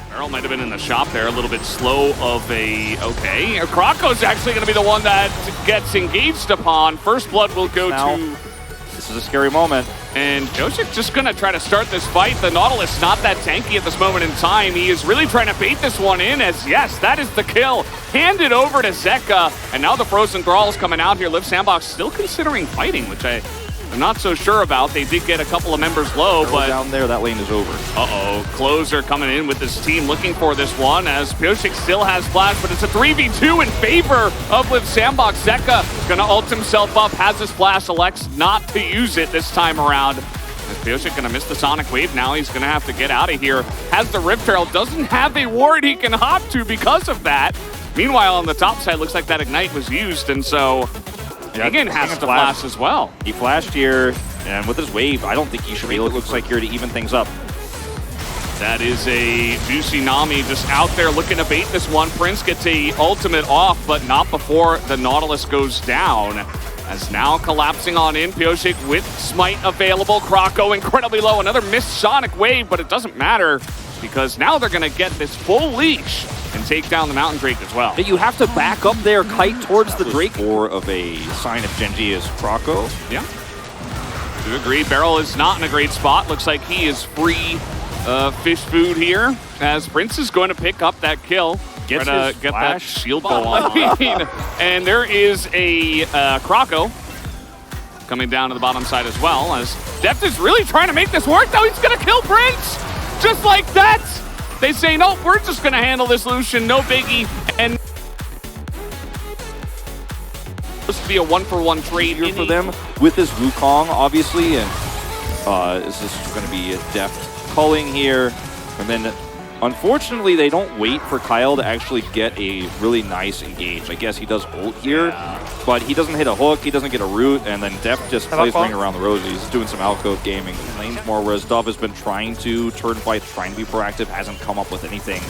Beryl might have been in the shop there, a little bit slow of a... Okay, Krako's actually going to be the one that gets engaged upon. First blood will go to... This is a scary moment. And Josik just going to try to start this fight. The Nautilus not that tanky at this moment in time. He is really trying to bait this one in as, yes, that is the kill. Handed over to Zeka. And now the Frozen Thrall is coming out here. Liv Sandbox still considering fighting, which I'm not so sure about. They did get a couple of members low, but... down there, that lane is over. Uh-oh. Closer coming in with this team looking for this one as Pyosik still has flash, but it's a 3v2 in favor of Liv Sandbox. Zeka gonna ult himself up, has his flash, elects not to use it this time around. As Pyosik gonna miss the Sonic Wave now, he's gonna have to get out of here. Has the Rift Herald, doesn't have a ward he can hop to because of that. Meanwhile, on the top side, looks like that Ignite was used, and so... Again has to flash as well. He flashed here, and with his wave, I don't think he should be able, it looks like, here to even things up. That is a juicy Nami just out there looking to bait this one. Prince gets a ultimate off, but not before the Nautilus goes down. As now collapsing on in, Pyosik with Smite available. Krako incredibly low, another missed Sonic Wave, but it doesn't matter because now they're going to get this full leash and take down the Mountain Drake as well. But you have to back up there, kite towards the Drake. More of a sign of Genji is Krako. Yeah. Do agree. Beryl is not in a great spot. Looks like he is free fish food here as Prince is going to pick up that kill. Get that shield bow on. And there is a Krako coming down to the bottom side as well as Deft is really trying to make this work though. He's going to kill Prince just like that. They say, no, we're just going to handle this, Lucian, no biggie. And this to be a one-for-one trade here for them with this Wukong, obviously. And is this going to be a Deft culling here? And then, unfortunately, they don't wait for Kyle to actually get a really nice engage. I guess he does ult here, but he doesn't hit a hook, he doesn't get a root, and then Deft just plays Ring Around the Rosy. He's doing some outcode gaming. Lanes more, whereas Dove has been trying to turn fight, trying to be proactive, hasn't come up with anything.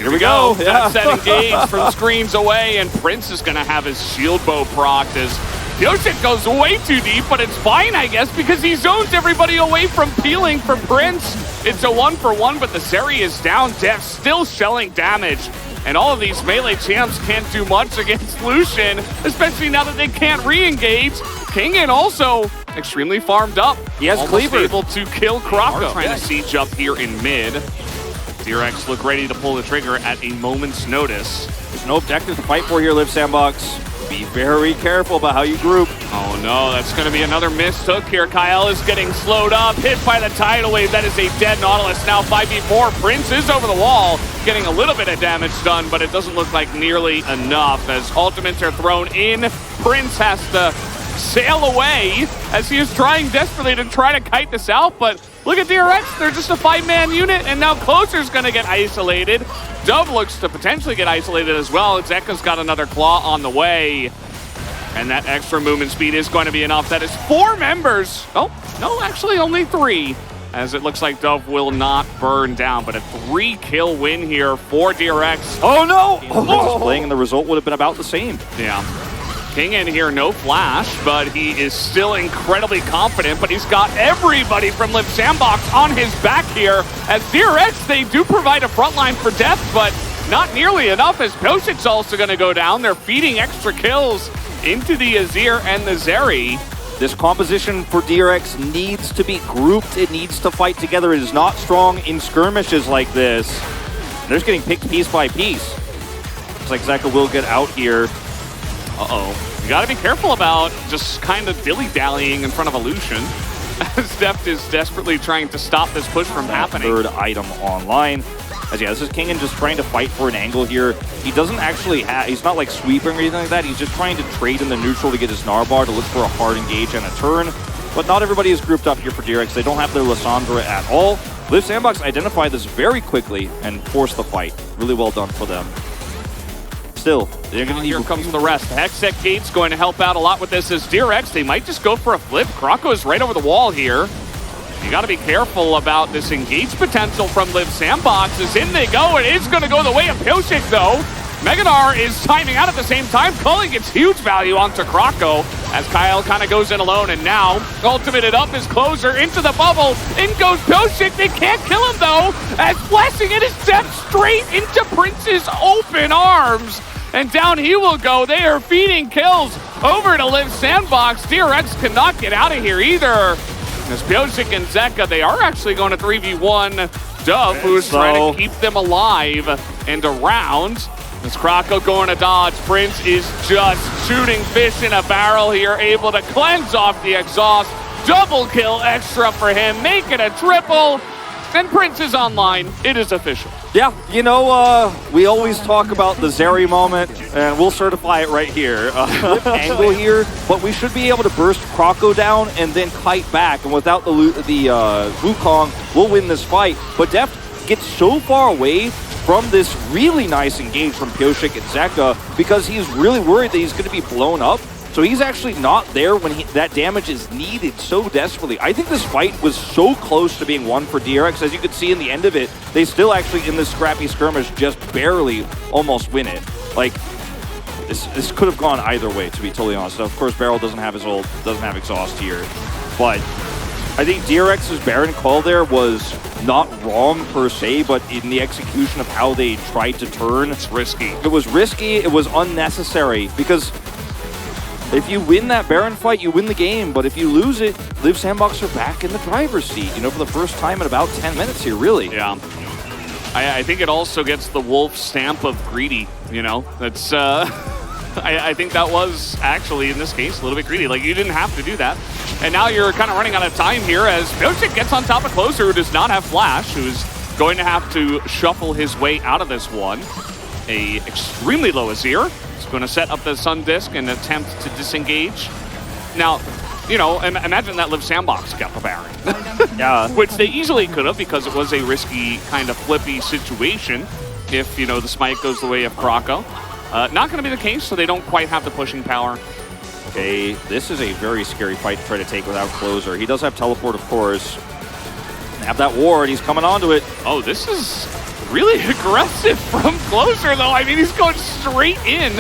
Here we go. That's that engage from screens away, and Prince is going to have his shield bow procced as Pyosik goes way too deep, but it's fine, I guess, because he zones everybody away from peeling from Prince. It's a one-for-one, but the Zeri is down. Deft still shelling damage. And all of these melee champs can't do much against Lucian, especially now that they can't re-engage. Kingen also extremely farmed up. He has almost Cleaver. Able to kill Krako. Trying to siege up here in mid. DRX look ready to pull the trigger at a moment's notice. There's no objective to fight for here, Liv Sandbox. Be very careful about how you group. Oh no, that's going to be another missed hook here. Kyle is getting slowed up, hit by the tidal wave. That is a dead Nautilus. Now 5v4. Prince is over the wall, getting a little bit of damage done, but it doesn't look like nearly enough as ultimates are thrown in. Prince has to sail away as he is trying desperately to try to kite this out, but look at DRX, they're just a 5-man unit, and now Closer's gonna get isolated. Dove looks to potentially get isolated as well. Zeka's got another claw on the way, and that extra movement speed is going to be enough. That is 4 members. Oh, no, actually only 3, as it looks like Dove will not burn down, but a 3-kill win here for DRX. Oh no! Playing and the result would have been about the same. Yeah. King in here, no flash, but he is still incredibly confident, but he's got everybody from Liv Sandbox on his back here. As DRX, they do provide a front line for death, but not nearly enough as Pyosik's also going to go down. They're feeding extra kills into the Azir and the Zeri. This composition for DRX needs to be grouped. It needs to fight together. It is not strong in skirmishes like this. They're just getting picked piece by piece. Looks like Zeka will get out here. Uh-oh. You gotta be careful about just kind of dilly-dallying in front of a Lucian. As Deft is desperately trying to stop this push from happening. Third item online. As yeah, this is Kingen just trying to fight for an angle here. He doesn't actually have, he's not like sweeping or anything like that. He's just trying to trade in the neutral to get his Narbar to look for a hard engage and a turn. But not everybody is grouped up here for DRX. They don't have their Lissandra at all. Liv Sandbox identified this very quickly and forced the fight. Really well done for them. Still, they're going to here comes the rest. The Hextech Gate's going to help out a lot with this as DRX. They might just go for a flip. Krako is right over the wall here. You got to be careful about this engage potential from Liv Sandbox. As in they go. It is going to go the way of Pyosik, though. Megadar is timing out at the same time. Culling gets huge value onto Krako. as Kyle kind of goes in alone, and now ultimated up his closer into the bubble. In goes Pioshik. They can't kill him though, as Blessing it is death straight into Prince's open arms. And down he will go. They are feeding kills over to Live Sandbox. DRX cannot get out of here either. As Pioshik and Zeka, they are actually going to 3v1 Dove, who is trying to keep them alive and around. As Krako going to dodge, Prince is just shooting fish in a barrel here, able to cleanse off the exhaust. Double kill extra for him, make it a triple. And Prince is online. It is official. Yeah, you know, we always talk about the Zeri moment, and we'll certify it right here. Angle here, but we should be able to burst Krako down and then kite back, and without the Wukong, we'll win this fight. But Deft gets so far away from this really nice engage from Pioshik and Zeka because he's really worried that he's going to be blown up. So he's actually not there when that damage is needed so desperately. I think this fight was so close to being won for DRX. As you could see in the end of it, they still actually, in this scrappy skirmish, just barely almost win it. Like, this could have gone either way, to be totally honest. So of course, Beryl doesn't have his ult, doesn't have exhaust here. But I think DRX's Baron call there was not wrong per se, but in the execution of how they tried to turn. It's risky. It was risky, it was unnecessary, because if you win that Baron fight, you win the game. But if you lose it, Live Sandbox are back in the driver's seat, you know, for the first time in about 10 minutes here, really. Yeah. I think it also gets the wolf stamp of greedy, you know? That's, I think that was actually, in this case, a little bit greedy. Like, you didn't have to do that. And now you're kind of running out of time here as Pioshik gets on top of Closer, who does not have Flash, who's going to have to shuffle his way out of this one. A extremely low Azir. Going to set up the Sun Disc and attempt to disengage. Now, you know, imagine that Live Sandbox got the Baron. Yeah. Which they easily could have because it was a risky kind of flippy situation if, you know, the smite goes the way of Krako. Not going to be the case, so they don't quite have the pushing power. Okay, this is a very scary fight to try to take without Closer. He does have teleport, of course. Have that ward, he's coming onto it. Oh, this is really aggressive from Closer, though. I mean, he's going straight in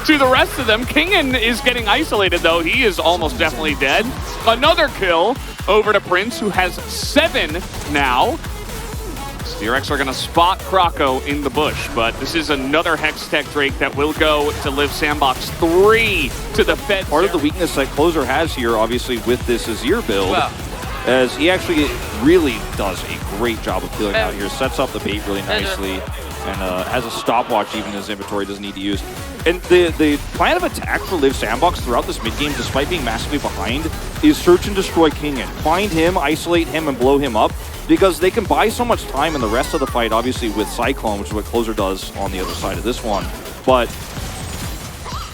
to the rest of them. Kingen is getting isolated, though. He is almost definitely dead. Another kill over to Prince, who has 7 now. DRX are going to spot Krako in the bush, but this is another Hextech Drake that will go to Live Sandbox. 3 to the Fed. Part of the weakness that Closer has here, obviously, with this Azir build, as he actually really does a great job of peeling out here, sets up the bait really nicely, and has a stopwatch even in his inventory, doesn't need to use. And the plan of attack for Live Sandbox throughout this mid-game, despite being massively behind, is search and destroy Kingen. Find him, isolate him, and blow him up, because they can buy so much time in the rest of the fight, obviously with Cyclone, which is what Closer does on the other side of this one. But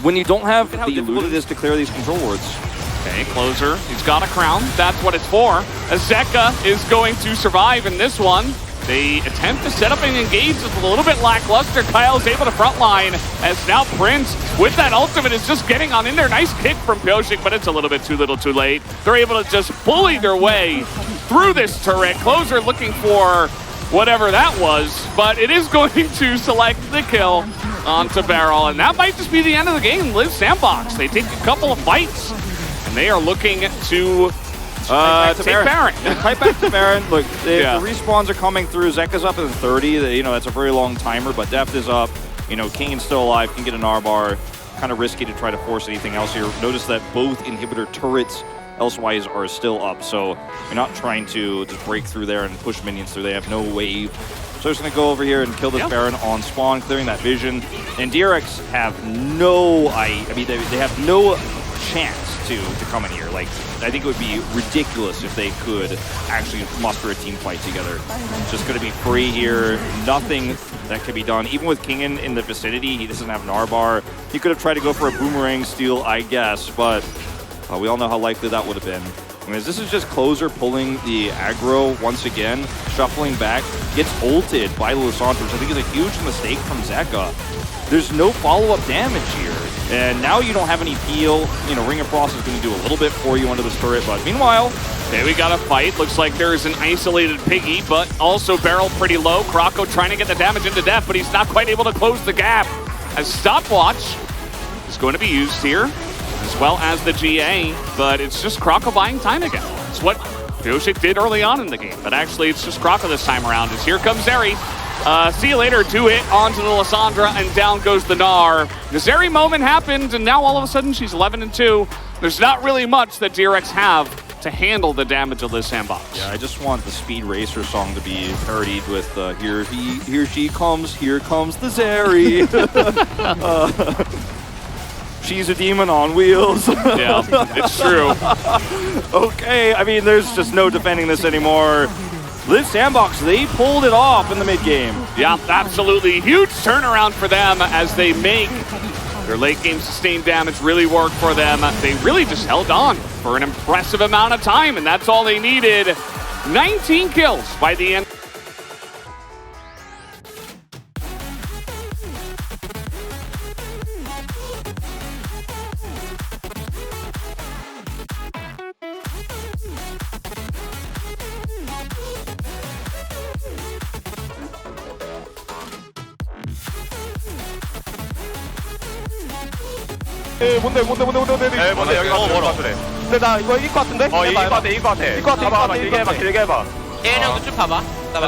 when you don't have the difficult it is to clear these control wards. Okay, Closer, he's got a crown. That's what it's for. Azeka is going to survive in this one. They attempt to set up and engage. It's a little bit lackluster. Kyle's able to frontline as now Prince, with that ultimate, is just getting on in there. Nice kick from Pioshik, but it's a little bit too little too late. They're able to just bully their way through this turret. Closer looking for whatever that was, but it is going to select the kill onto Beryl, and that might just be the end of the game. Live Sandbox, they take a couple of fights, and they are looking to take Baron. Right back to Baron. Look, the respawns are coming through. Zeka's up in 30. You know, that's a very long timer, but Deft is up. You know, Kingen's still alive, can get an R-bar. Kind of risky to try to force anything else here. Notice that both inhibitor turrets elsewise are still up, so you're not trying to just break through there and push minions through. They have no wave. So they're just going to go over here and kill this Baron on spawn, clearing that vision. And DRX have no, I mean, they have no chance to come in here. Like, I think it would be ridiculous if they could actually muster a team fight together. It's just going to be free here. Nothing that can be done. Even with Kingen in the vicinity, he doesn't have an R-bar. He could have tried to go for a boomerang steal, I guess, but we all know how likely that would have been. I mean, this is just Closer pulling the aggro once again, shuffling back, gets ulted by Lusandra, which I think is a huge mistake from Zeka. There's no follow-up damage here, and now you don't have any peel. You know, Ring of Frost is going to do a little bit for you under this turret, but meanwhile, okay, we got a fight. Looks like there is an isolated Piggy, but also Beryl pretty low. Krako trying to get the damage into Deft, but he's not quite able to close the gap. As stopwatch is going to be used here. as well as the GA, but it's just Kroko buying time again. It's what Yoshik did early on in the game, but actually it's just Kroko this time around, as here comes Zeri. See you later, 2-hit onto the Lissandra, and down goes the Gnar. The Zeri moment happened, and now all of a sudden she's 11-2. There's not really much that DRX have to handle the damage of this sandbox. Yeah, I just want the Speed Racer song to be parodied with here she comes, here comes the Zeri. She's a demon on wheels. Yeah, it's true. Okay, I mean, there's just no defending this anymore. This sandbox, they pulled it off in the mid game. Yeah, absolutely. Huge turnaround for them as they make their late game sustained damage really work for them. They really just held on for an impressive amount of time, and that's all they needed. 19 kills by the end. 뭔데 여기 너무 멀어. 근데 나 이거 이길 것 같은데? 이길 것 같아. 이길 것 같아. 길게 해봐. 얘네랑도 쭉 봐봐.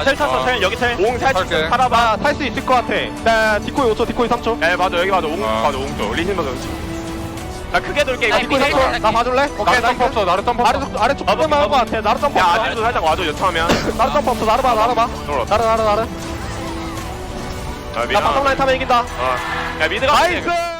텔 탔어, 텔 여기 텔. 옹 살짝 살아봐. 탈 수 있을 것 같아. 나 디코이 5초, 디코이 3초. 맞아, 여기 맞아. 옹 맞아, 옹 리신 맞아. 나 크게 돌게. 이거 디코이 3초. 나 봐줄래? 오케이, 나 점프 없어. 나를 점프 없어. 아래 쪽 조금만 한것 같아. 나를 점프 없어. 아직도 살짝 와줘, 여차하면. 나를 점프 없어. 나를 봐. 나를. 나 바텀 라인 타면 이긴다. 야, 미드가 나이스!